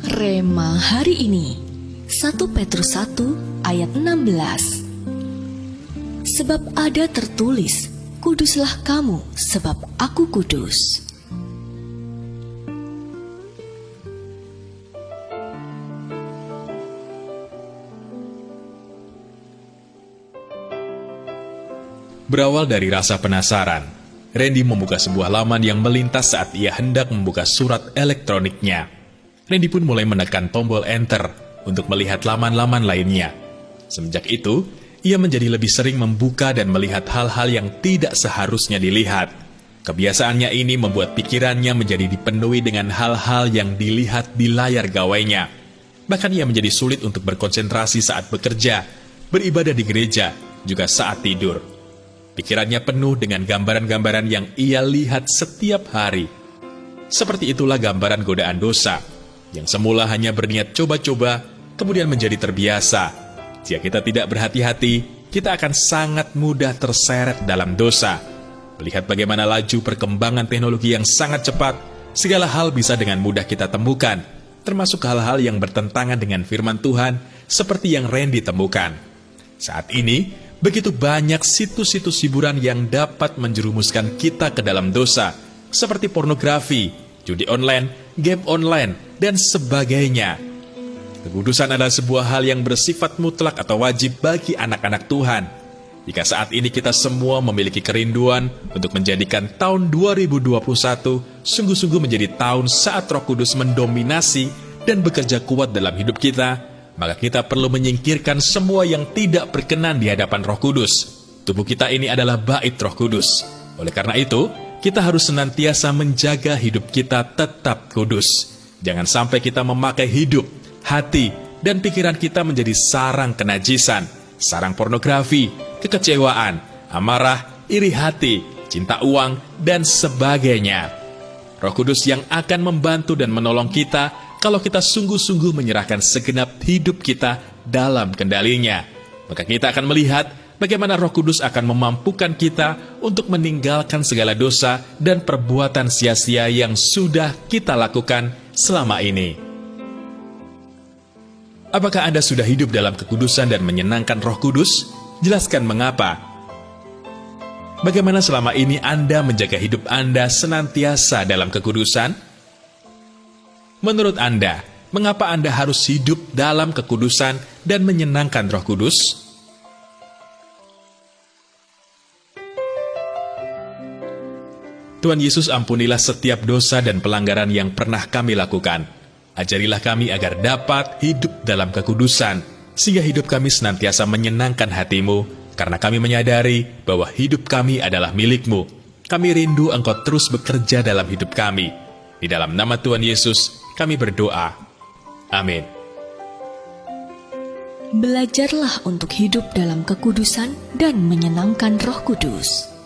Rema hari ini 1 Petrus 1 ayat 16. Sebab ada tertulis, kuduslah kamu sebab aku kudus. Berawal dari rasa penasaran, Randy membuka sebuah laman yang melintas saat ia hendak membuka surat elektroniknya. Randy pun mulai menekan tombol enter untuk melihat laman-laman lainnya. Semenjak itu, ia menjadi lebih sering membuka dan melihat hal-hal yang tidak seharusnya dilihat. Kebiasaannya ini membuat pikirannya menjadi dipenuhi dengan hal-hal yang dilihat di layar gawainya. Bahkan ia menjadi sulit untuk berkonsentrasi saat bekerja, beribadah di gereja, juga saat tidur. Pikirannya penuh dengan gambaran-gambaran yang ia lihat setiap hari. Seperti itulah gambaran godaan dosa, yang semula hanya berniat coba-coba, kemudian menjadi terbiasa. Jika kita tidak berhati-hati, kita akan sangat mudah terseret dalam dosa. Melihat bagaimana laju perkembangan teknologi yang sangat cepat, segala hal bisa dengan mudah kita temukan, termasuk hal-hal yang bertentangan dengan firman Tuhan, seperti yang Randy temukan. Saat ini, begitu banyak situs-situs hiburan yang dapat menjerumuskan kita ke dalam dosa, seperti pornografi, judi online, game online, dan sebagainya. Kekudusan adalah sebuah hal yang bersifat mutlak atau wajib bagi anak-anak Tuhan. Jika saat ini kita semua memiliki kerinduan untuk menjadikan tahun 2021 sungguh-sungguh menjadi tahun saat Roh Kudus mendominasi dan bekerja kuat dalam hidup kita, maka kita perlu menyingkirkan semua yang tidak berkenan di hadapan Roh Kudus. Tubuh kita ini adalah bait Roh Kudus. Oleh karena itu, kita harus senantiasa menjaga hidup kita tetap kudus. Jangan sampai kita memakai hidup, hati, dan pikiran kita menjadi sarang kenajisan, sarang pornografi, kekecewaan, amarah, iri hati, cinta uang, dan sebagainya. Roh Kudus yang akan membantu dan menolong kita kalau kita sungguh-sungguh menyerahkan segenap hidup kita dalam kendalinya. Maka kita akan melihat bagaimana Roh Kudus akan memampukan kita untuk meninggalkan segala dosa dan perbuatan sia-sia yang sudah kita lakukan selama ini. Apakah Anda sudah hidup dalam kekudusan dan menyenangkan Roh Kudus? Jelaskan mengapa. Bagaimana selama ini Anda menjaga hidup Anda senantiasa dalam kekudusan? Menurut Anda, mengapa Anda harus hidup dalam kekudusan dan menyenangkan Roh Kudus? Tuhan Yesus, ampunilah setiap dosa dan pelanggaran yang pernah kami lakukan. Ajarilah kami agar dapat hidup dalam kekudusan, sehingga hidup kami senantiasa menyenangkan hati-Mu, karena kami menyadari bahwa hidup kami adalah milik-Mu. Kami rindu Engkau terus bekerja dalam hidup kami. Di dalam nama Tuhan Yesus, kami berdoa. Amin. Belajarlah untuk hidup dalam kekudusan dan menyenangkan Roh Kudus.